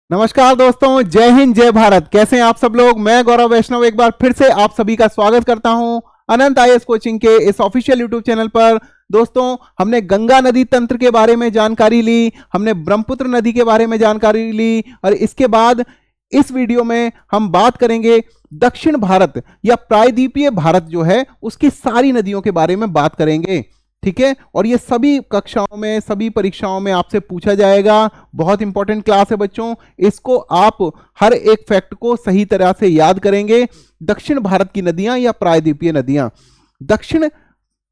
नमस्कार दोस्तों, जय हिंद जय भारत। कैसे हैं आप सब लोग। मैं गौरव वैष्णव एक बार फिर से आप सभी का स्वागत करता हूं अनंत आईएएस कोचिंग के इस ऑफिशियल यूट्यूब चैनल पर। दोस्तों, हमने गंगा नदी तंत्र के बारे में जानकारी ली, हमने ब्रह्मपुत्र नदी के बारे में जानकारी ली और इसके बाद इस वीडियो में हम बात करेंगे दक्षिण भारत या प्रायद्वीपीय भारत जो है उसकी सारी नदियों के बारे में बात करेंगे। ठीक है, और ये सभी कक्षाओं में, सभी परीक्षाओं में आपसे पूछा जाएगा। बहुत इंपॉर्टेंट क्लास है बच्चों, इसको आप हर एक फैक्ट को सही तरह से याद करेंगे। दक्षिण भारत की नदियां या प्रायद्वीपीय नदियां। दक्षिण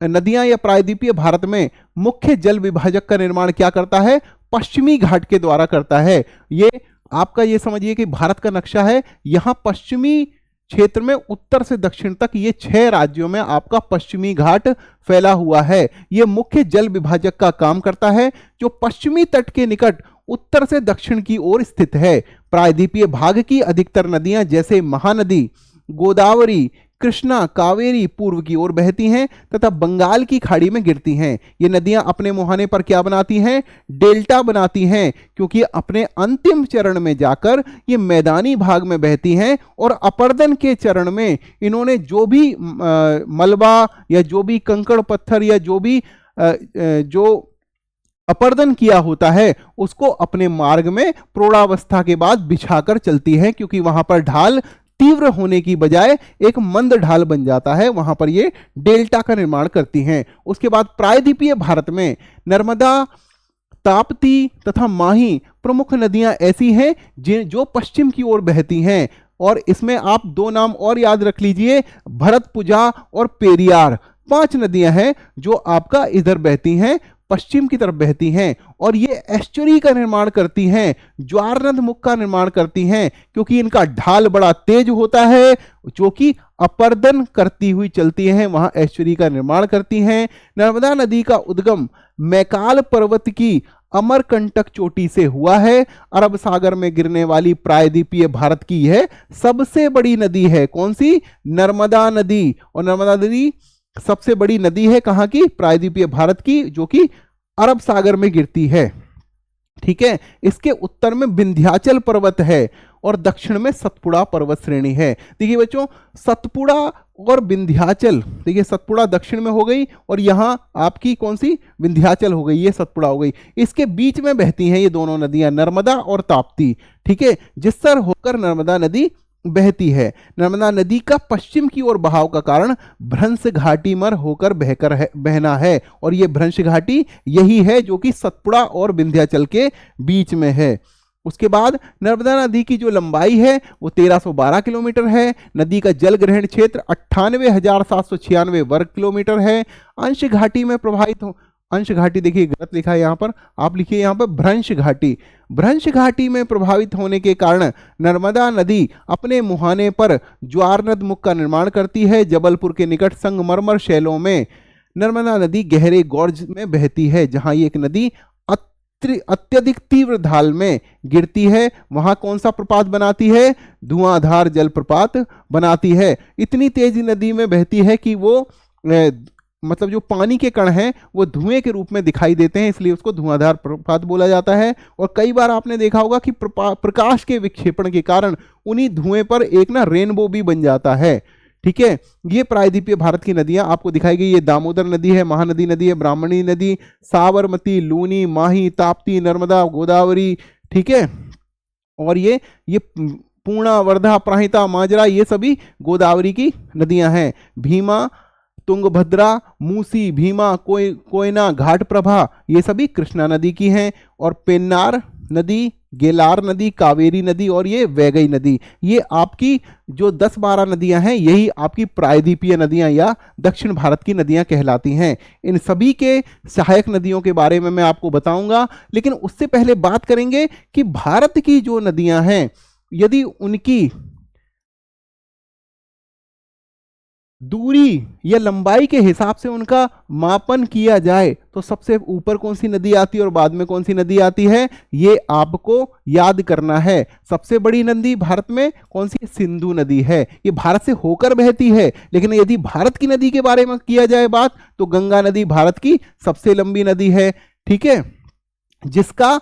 नदियां या प्रायद्वीपीय भारत में मुख्य जल विभाजक का निर्माण क्या करता है? पश्चिमी घाट के द्वारा करता है। ये आपका ये समझिए कि भारत का नक्शा है, यहां पश्चिमी क्षेत्र में उत्तर से दक्षिण तक ये 6 राज्यों में आपका पश्चिमी घाट फैला हुआ है। ये मुख्य जल विभाजक का काम करता है जो पश्चिमी तट के निकट उत्तर से दक्षिण की ओर स्थित है। प्रायद्वीपीय भाग की अधिकतर नदियां जैसे महानदी, गोदावरी, कृष्णा, कावेरी पूर्व की ओर बहती हैं तथा बंगाल की खाड़ी में गिरती हैं। ये नदियां अपने मुहाने पर क्या बनाती हैं? डेल्टा बनाती हैं, क्योंकि अपने अंतिम चरण में जाकर ये मैदानी भाग में बहती हैं और अपर्दन के चरण में इन्होंने जो भी मलबा या जो भी कंकड़ पत्थर या जो अपर्दन किया होता है उसको अपने मार्ग में प्रौढ़ावस्था के बाद बिछाकर चलती है, क्योंकि वहां पर ढाल तीव्र होने की बजाय एक मंद ढाल बन जाता है, वहां पर ये डेल्टा का निर्माण करती हैं। उसके बाद प्रायद्वीपीय भारत में नर्मदा, ताप्ती तथा माही प्रमुख नदियां ऐसी हैं जो पश्चिम की ओर बहती हैं। और इसमें आप 2 नाम और याद रख लीजिए, भरतपुजा और पेरियार। 5 नदियां हैं जो आपका इधर बहती हैं, पश्चिम की तरफ बहती हैं और ये एस्चुरी का निर्माण करती हैं, ज्वारनद मुख का निर्माण करती हैं, क्योंकि इनका ढाल बड़ा तेज होता है जो कि अपर्दन करती हुई चलती हैं, वहां एस्चुरी का निर्माण करती हैं। नर्मदा नदी का उद्गम मैकाल पर्वत की अमरकंटक चोटी से हुआ है। अरब सागर में गिरने वाली प्रायद्वीपीय भारत की यह सबसे बड़ी नदी है। कौन सी? नर्मदा नदी। और नर्मदा नदी सबसे बड़ी नदी है कहां की? प्रायद्वीपीय भारत की, जो कि अरब सागर में गिरती है। ठीक है, इसके उत्तर में विंध्याचल पर्वत है और दक्षिण में सतपुड़ा पर्वत श्रेणी है। देखिए बच्चों, सतपुड़ा और विंध्याचल, देखिए सतपुड़ा दक्षिण में हो गई और यहां आपकी कौन सी? विंध्याचल हो गई, ये सतपुड़ा हो गई। इसके बीच में बहती हैं ये दोनों नदियां, नर्मदा और ताप्ती। ठीक है, जिस पर होकर नर्मदा नदी बहती है। नर्मदा नदी का पश्चिम की ओर बहाव का कारण भ्रंश घाटी मर होकर बहना है और यह भ्रंश घाटी यही है जो कि सतपुड़ा और विंध्याचल के बीच में है। उसके बाद नर्मदा नदी की जो लंबाई है वो 1312 किलोमीटर है। नदी का जल ग्रहण क्षेत्र 98,796 वर्ग किलोमीटर है। अंश घाटी में प्रभावित हो, अंश घाटी देखिए गलत लिखा है यहां पर, आप लिखिए यहां पर भ्रंश घाटी। भ्रंश घाटी में प्रभावित होने के कारण नर्मदा नदी अपने मुहाने पर ज्वारनद मुख का निर्माण करती है। जबलपुर के निकट संगमरमर शैलों में नर्मदा नदी गहरे गॉर्ज में बहती है। जहां ये एक नदी अत्यधिक तीव्र ढाल में गिरती है, वहां कौन सा प्रपात बनाती है? धुआंधार जलप्रपात बनाती है। इतनी तेज नदी में बहती है कि वो मतलब जो पानी के कण हैं वो धुएं के रूप में दिखाई देते हैं, इसलिए उसको धुआंधार प्रपात बोला जाता है। और कई बार आपने देखा होगा कि प्रकाश के विक्षेपण के कारण उन्हीं धुएं पर एक ना रेनबो भी बन जाता है। ठीक है, ये प्रायद्वीपीय भारत की नदियां आपको दिखाई गई। ये दामोदर नदी है, महानदी नदी है, ब्राह्मणी नदी, साबरमती, लूनी, माही, ताप्ती, नर्मदा, गोदावरी। ठीक है, और ये पूर्णा, वर्धा, प्राहिता, माजरा, ये सभी गोदावरी की नदियां हैं। भीमा, तुंगभद्रा, मूसी, भीमा, कोयना, घाटप्रभा, ये सभी कृष्णा नदी की हैं। और पेन्नार नदी, गेलार नदी, कावेरी नदी और ये वैगई नदी, ये आपकी जो 10-12 नदियां हैं यही आपकी प्रायद्वीपीय नदियां या दक्षिण भारत की नदियां कहलाती हैं। इन सभी के सहायक नदियों के बारे में मैं आपको बताऊंगा, लेकिन उससे पहले बात करेंगे कि भारत की जो नदियां हैं यदि उनकी दूरी या लंबाई के हिसाब से उनका मापन किया जाए तो सबसे ऊपर कौन सी नदी आती है और बाद में कौन सी नदी आती है, ये आपको याद करना है। सबसे बड़ी नदी भारत में कौन सी? सिंधु नदी है। ये भारत से होकर बहती है, लेकिन यदि भारत की नदी के बारे में किया जाए बात तो गंगा नदी भारत की सबसे लंबी नदी है। ठीक है, जिसका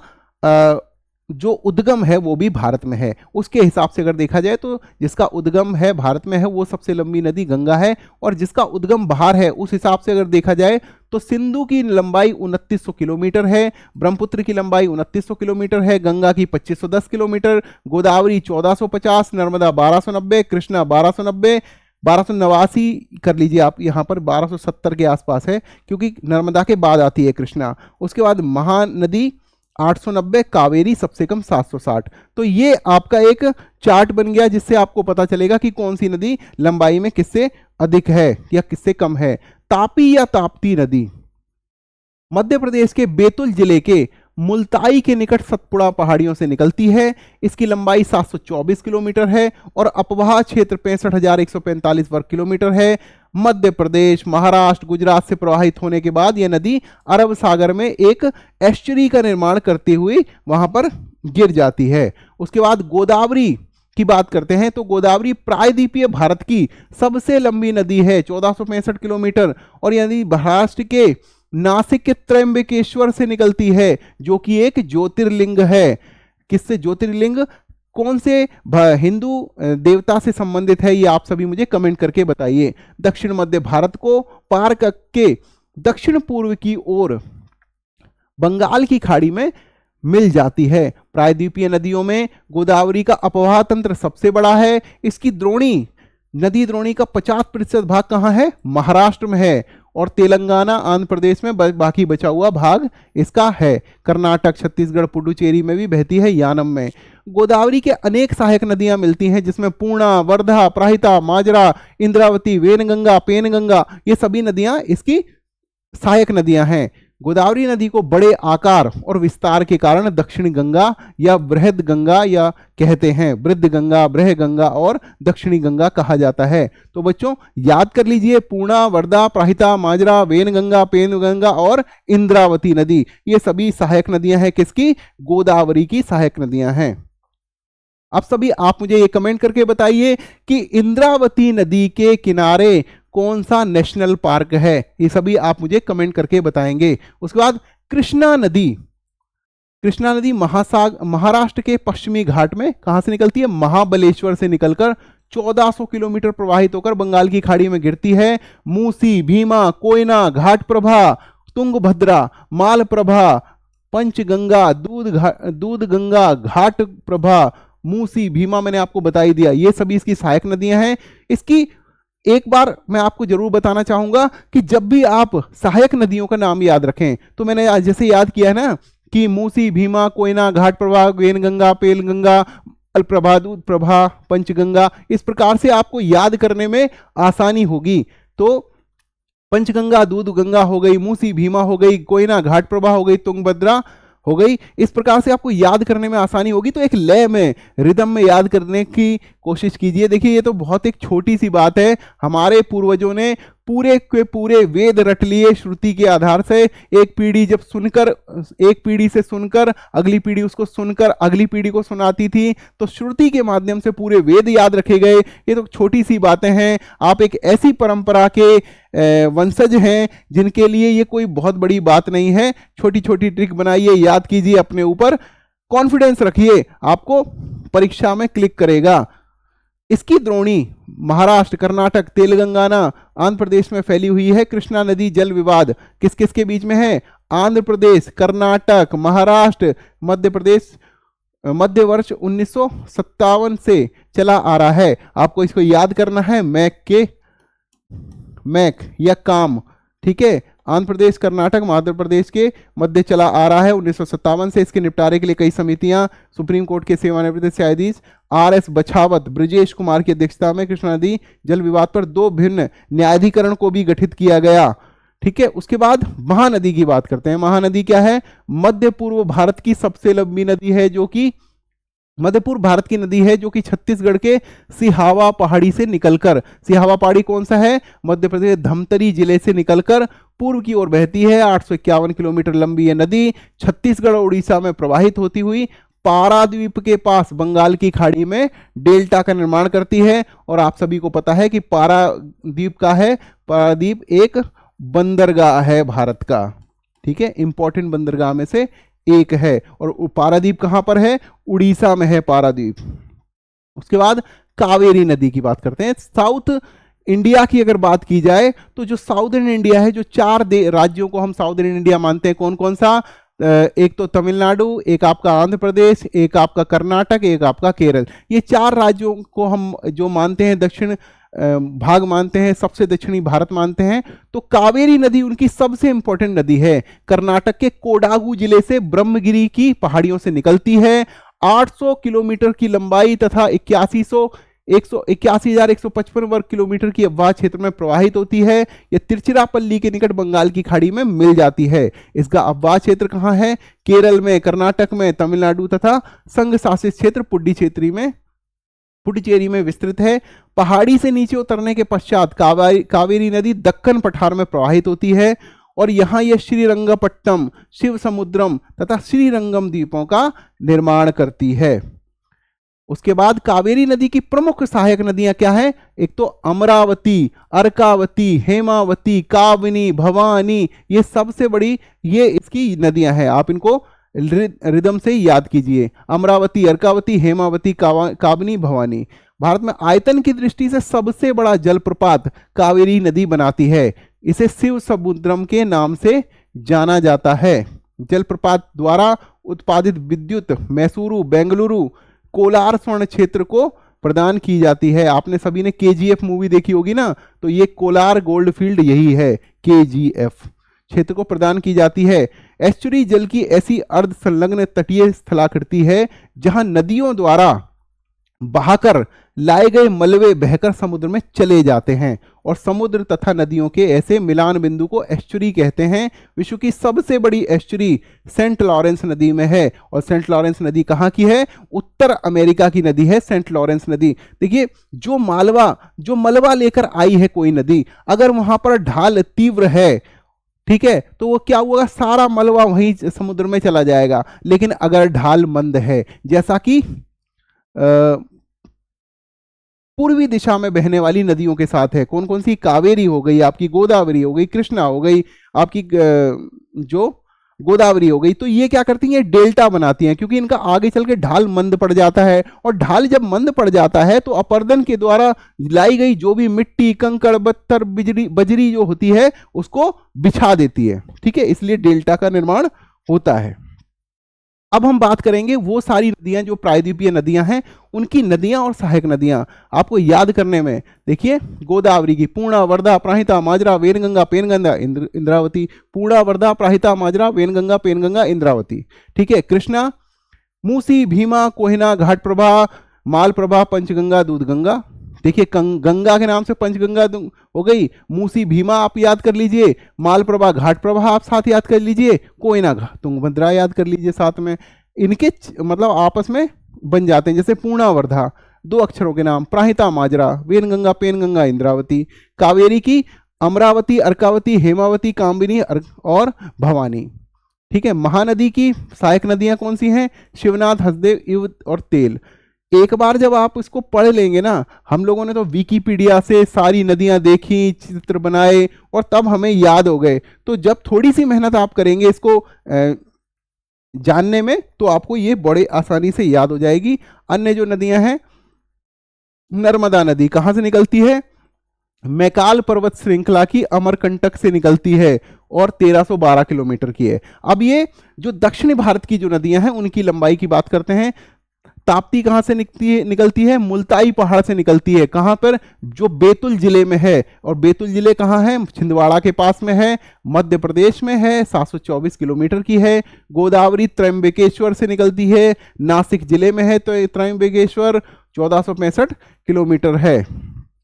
जो उद्गम है वो भी भारत में है। उसके हिसाब से अगर देखा जाए तो जिसका उद्गम है भारत में है वो सबसे लंबी नदी गंगा है, और जिसका उद्गम बाहर है उस हिसाब से अगर देखा जाए तो सिंधु की लंबाई 2900 किलोमीटर है, ब्रह्मपुत्र की लंबाई 2900 किलोमीटर है, गंगा की 2510 किलोमीटर, गोदावरी 1450, नर्मदा 1290, कृष्णा 1290, 1289 कर लीजिए आप, यहाँ पर 1270 के आसपास है क्योंकि नर्मदा के बाद आती है कृष्णा। उसके बाद महानदी 890, कावेरी सबसे कम 760। तो ये आपका एक चार्ट बन गया जिससे आपको पता चलेगा कि कौन सी नदी लंबाई में किससे अधिक है या किससे कम है। तापी या ताप्ती नदी मध्य प्रदेश के बैतूल जिले के मुल्ताई के निकट सतपुड़ा पहाड़ियों से निकलती है। इसकी लंबाई 724 किलोमीटर है और अपवाह क्षेत्र 65,145 वर्ग किलोमीटर है। मध्य प्रदेश, महाराष्ट्र, गुजरात से प्रवाहित होने के बाद यह नदी अरब सागर में एक एस्चुरी का निर्माण करते हुए वहां पर गिर जाती है। उसके बाद गोदावरी की बात करते हैं तो गोदावरी प्रायद्वीपीय भारत की सबसे लंबी नदी है, 1465 किलोमीटर, और यह नदी महाराष्ट्र के नासिक के त्र्यंबकेश्वर से निकलती है जो कि एक ज्योतिर्लिंग है। किससे ज्योतिर्लिंग, कौन से हिंदू देवता से संबंधित है, ये आप सभी मुझे कमेंट करके बताइए। दक्षिण मध्य भारत को पार करके दक्षिण पूर्व की ओर बंगाल की खाड़ी में मिल जाती है। प्रायद्वीपीय नदियों में गोदावरी का अपवाह तंत्र सबसे बड़ा है। इसकी द्रोणी, नदी द्रोणी का 50% भाग कहाँ है, महाराष्ट्र में है, और तेलंगाना, आंध्र प्रदेश में बाकी बचा हुआ भाग इसका है। कर्नाटक, छत्तीसगढ़, पुडुचेरी में भी बहती है, यानम में। गोदावरी के अनेक सहायक नदियां मिलती हैं जिसमें पूर्णा, वर्धा, प्राहिता, माजरा, इंद्रावती, वेनगंगा, पेनगंगा, ये सभी नदियां इसकी सहायक नदियां हैं। गोदावरी नदी को बड़े आकार और विस्तार के कारण दक्षिणी गंगा या बृहद गंगा या कहते हैं, वृद्ध गंगा, बृह गंगा और दक्षिणी गंगा कहा जाता है। तो बच्चों याद कर लीजिए, पूर्णा, वर्धा, प्राहिता, माजरा, वेनगंगा, पेनगंगा और इंद्रावती नदी, ये सभी सहायक नदियां हैं किसकी, गोदावरी की सहायक नदियां हैं। अब सभी आप मुझे ये कमेंट करके बताइए कि इंद्रावती नदी के किनारे कौन सा नेशनल पार्क है, ये सभी आप मुझे कमेंट करके बताएंगे। उसके बाद कृष्णा नदी, कृष्णा नदी महाराष्ट्र के पश्चिमी घाट में कहां से निकलती है, महाबलेश्वर से निकलकर 1400 किलोमीटर प्रवाहित होकर बंगाल की खाड़ी में गिरती है। मूसी, भीमा, कोयना, घाटप्रभा, तुंगभद्रा, मालप्रभा, पंचगंगा, दूध गंगा, घाट प्रभा, मूसी, भीमा मैंने आपको बता ही दिया, ये सभी इसकी सहायक नदियां हैं। इसकी एक बार मैं आपको जरूर बताना चाहूंगा कि जब भी आप सहायक नदियों का नाम याद रखें तो मैंने जैसे याद किया है ना कि मूसी, भीमा, कोयना, घाट प्रभा, वेनगंगा, पेलगंगा, अल्प्रभा, दूध प्रभा, पंचगंगा, इस प्रकार से आपको याद करने में आसानी होगी। तो पंचगंगा, दूध गंगा हो गई, मूसी, भीमा हो गई, कोयना, घाट प्रभा हो गई, तुंगभद्रा हो गई, इस प्रकार से आपको याद करने में आसानी होगी। तो एक लय में, रिदम में याद करने की कोशिश कीजिए। देखिए ये तो बहुत एक छोटी सी बात है, हमारे पूर्वजों ने पूरे के पूरे वेद रट लिए श्रुति के आधार से। एक पीढ़ी जब सुनकर, एक पीढ़ी से सुनकर अगली पीढ़ी उसको सुनकर अगली पीढ़ी को सुनाती थी, तो श्रुति के माध्यम से पूरे वेद याद रखे गए। ये तो छोटी सी बातें हैं। आप एक ऐसी परंपरा के वंशज हैं जिनके लिए ये कोई बहुत बड़ी बात नहीं है। छोटी छोटी ट्रिक बनाइए, याद कीजिए, अपने ऊपर कॉन्फिडेंस रखिए, आपको परीक्षा में क्लिक करेगा। इसकी द्रोणी महाराष्ट्र, कर्नाटक, तेलंगाना, आंध्र प्रदेश में फैली हुई है। कृष्णा नदी जल विवाद किस किस के बीच में है, आंध्र प्रदेश, कर्नाटक, महाराष्ट्र, मध्य प्रदेश, मध्य वर्ष 1957 से चला आ रहा है। आपको इसको याद करना है, मैक या काम, ठीक है। आंध्र प्रदेश, कर्नाटक, मध्य प्रदेश के मध्य चला आ रहा है 1957 से। इसके निपटारे के लिए कई समितियां, सुप्रीम कोर्ट के सेवानिवृत्त न्यायाधीश आर.एस. बछावत, ब्रजेश कुमार की अध्यक्षता में कृष्णा नदी जल विवाद पर 2 भिन्न न्यायाधिकरण को भी गठित किया गया, ठीक है। उसके बाद महानदी की बात करते हैं। महानदी क्या है, मध्य पूर्व भारत की सबसे लंबी नदी है, जो कि मध्य पूर्व भारत की नदी है, जो कि छत्तीसगढ़ के सिहावा पहाड़ी से निकलकर, सिहावा पहाड़ी कौन सा है, मध्य प्रदेश धमतरी जिले से निकलकर पूर्व की ओर बहती है। 851 किलोमीटर लंबी यह नदी छत्तीसगढ़ और उड़ीसा में प्रवाहित होती हुई पारादीप के पास बंगाल की खाड़ी में डेल्टा का निर्माण करती है। और आप सभी को पता है कि पारादीप का है, पारादीप एक बंदरगाह है भारत का, ठीक है, इंपॉर्टेंट बंदरगाह में से एक है। और पारादीप कहां पर है? उड़ीसा में है पारादीप। उसके बाद कावेरी नदी की बात करते हैं। साउथ इंडिया की अगर बात की जाए तो जो साउदर्न इंडिया है, जो चार राज्यों को हम साउदर्न इंडिया मानते हैं, कौन कौन सा? एक तो तमिलनाडु, एक आपका आंध्र प्रदेश, एक आपका कर्नाटक, एक आपका केरल। ये चार राज्यों को हम जो मानते हैं दक्षिण भाग मानते हैं, सबसे दक्षिणी भारत मानते हैं। तो कावेरी नदी उनकी सबसे इंपॉर्टेंट नदी है। कर्नाटक के कोडागु जिले से ब्रह्मगिरी की पहाड़ियों से निकलती है। 800 किलोमीटर की लंबाई तथा 81,155 वर्ग किलोमीटर की अववाह क्षेत्र में प्रवाहित होती है। यह तिरुचिरापल्ली के निकट बंगाल की खाड़ी में मिल जाती है। इसका अववाह क्षेत्र कहां है? केरल में, कर्नाटक में, तमिलनाडु तथा संघ शासित क्षेत्र पुडुचेरी में विस्तृत है। पहाड़ी से नीचे उतरने के पश्चात कावेरी नदी दक्कन पठार में प्रवाहित होती है और यहां यह श्रीरंगपट्टम, शिव समुद्रम तथा श्रीरंगम द्वीपों का निर्माण करती है। उसके बाद कावेरी नदी की प्रमुख सहायक नदियां क्या है? एक तो अमरावती, अर्कावती, हेमावती, काबिनी, भवानी, ये सबसे बड़ी ये इसकी नदियां हैं। आप इनको रिदम से याद कीजिए। अमरावती, अर्कावती, हेमावती, काबिनी, भवानी। भारत में आयतन की दृष्टि से सबसे बड़ा जलप्रपात कावेरी नदी बनाती है। इसे शिव समुद्रम के नाम से जाना जाता है। जलप्रपात द्वारा उत्पादित विद्युत मैसूरू, बेंगलुरु, कोलार स्वर्ण क्षेत्र को प्रदान की जाती है। आपने सभी ने केजीएफ मूवी देखी होगी ना, तो ये कोलार गोल्ड फील्ड यही है, केजीएफ क्षेत्र को प्रदान की जाती है। एस्चुरी जल की ऐसी अर्ध संलग्न तटीय स्थलाकृति है जहां नदियों द्वारा बहाकर लाए गए मलबे बहकर समुद्र में चले जाते हैं और समुद्र तथा नदियों के ऐसे मिलान बिंदु को एस्चुरी कहते हैं। विश्व की सबसे बड़ी एस्चुरी सेंट लॉरेंस नदी में है और सेंट लॉरेंस नदी कहाँ की है? उत्तर अमेरिका की नदी है सेंट लॉरेंस नदी। देखिए, जो मलबा लेकर आई है कोई नदी, अगर वहां पर ढाल तीव्र है, ठीक है, तो वो क्या होगा? सारा मलबा वहीं समुद्र में चला जाएगा। लेकिन अगर ढाल मंद है, जैसा कि पूर्वी दिशा में बहने वाली नदियों के साथ है, कौन कौन सी? कावेरी हो गई आपकी, गोदावरी हो गई, कृष्णा हो गई आपकी, जो गोदावरी हो गई, तो ये क्या करती हैं? डेल्टा बनाती हैं, क्योंकि इनका आगे चल के ढाल मंद पड़ जाता है। और ढाल जब मंद पड़ जाता है तो अपर्दन के द्वारा लाई गई जो भी मिट्टी, कंकड़, पत्थर, बजरी जो होती है उसको बिछा देती है। ठीक है, इसलिए डेल्टा का निर्माण होता है। अब हम बात करेंगे वो सारी नदियां जो प्रायद्वीपीय नदियां हैं, उनकी नदियां और सहायक नदियां आपको याद करने में। देखिए, गोदावरी की पूर्णा, वर्धा, प्राहिता, माजरा, वेनगंगा, पेनगंगा, इंद्रावती। पूर्णा, वर्धा, प्राहिता, माजरा, वेनगंगा, पेनगंगा, इंद्रावती। ठीक है। कृष्णा, मूसी, भीमा, कोहिना, घाटप्रभा, मालप्रभा, पंचगंगा, दूधगंगा। देखिए, गंगा के नाम से पंचगंगा हो गई। मूसी, भीमा आप याद कर लीजिए, मालप्रभा, घाटप्रभा आप साथ याद कर लीजिए, कोयना, तुंगभद्रा याद कर लीजिए साथ में। इनके मतलब आपस में बन जाते हैं, जैसे पूर्णा, वर्धा, दो अक्षरों के नाम, प्राहिता, माजरा, वेनगंगा, पेनगंगा, इंद्रावती। कावेरी की अमरावती, अर्कावती, हेमावती, कामिनी और भवानी। ठीक है। महानदी की सहायक नदियां कौन सी हैं? शिवनाथ, हसदेव, इव और तेल। एक बार जब आप इसको पढ़ लेंगे ना, हम लोगों ने तो विकिपीडिया से सारी नदियां देखी, चित्र बनाए और तब हमें याद हो गए। तो जब थोड़ी सी मेहनत आप करेंगे इसको जानने में, तो आपको ये बड़े आसानी से याद हो जाएगी। अन्य जो नदियां हैं, नर्मदा नदी कहां से निकलती है? मैकाल पर्वत श्रृंखला की अमरकंटक से निकलती है और 1312 किलोमीटर की है। अब ये जो दक्षिणी भारत की जो नदियां हैं उनकी लंबाई की बात करते हैं। ताप्ती कहां से निकलती है? मुल्ताई पहाड़ से निकलती है। कहां पर? जो बैतूल जिले में है। और बैतूल जिले कहां है? छिंदवाड़ा के पास में है, मध्य प्रदेश में है, 724 किलोमीटर की है। गोदावरी त्रयंबकेश्वर से निकलती है, नासिक जिले में है, तो त्रयंबकेश्वर 1465 किलोमीटर है।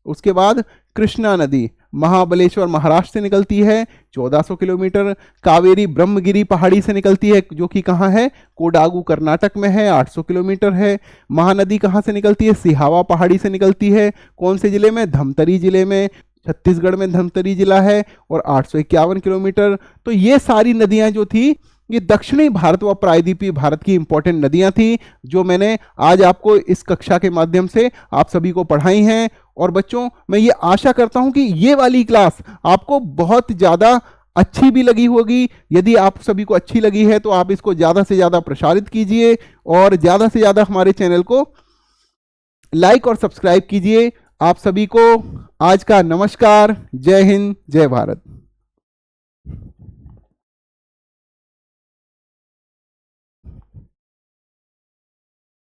उसके बाद कृष्णा नदी महाबलेश्वर महाराष्ट्र से निकलती है, 1400 किलोमीटर। कावेरी ब्रह्मगिरी पहाड़ी से निकलती है, जो कि कहाँ है? कोडागु कर्नाटक में है, 800 किलोमीटर है। महानदी कहाँ से निकलती है? सिहावा पहाड़ी से निकलती है। कौन से जिले में? धमतरी जिले में, छत्तीसगढ़ में धमतरी जिला है और 851 किलोमीटर। तो ये सारी नदियां जो थी, ये दक्षिणी भारत व प्रायद्वीपीय भारत की इंपॉर्टेंट नदियां थी, जो मैंने आज आपको इस कक्षा के माध्यम से आप सभी को पढ़ाई हैं। और बच्चों, मैं ये आशा करता हूं कि ये वाली क्लास आपको बहुत ज़्यादा अच्छी भी लगी होगी। यदि आप सभी को अच्छी लगी है तो आप इसको ज़्यादा से ज़्यादा प्रसारित कीजिए और ज़्यादा से ज़्यादा हमारे चैनल को लाइक और सब्सक्राइब कीजिए। आप सभी को आज का नमस्कार। जय हिंद, जय भारत।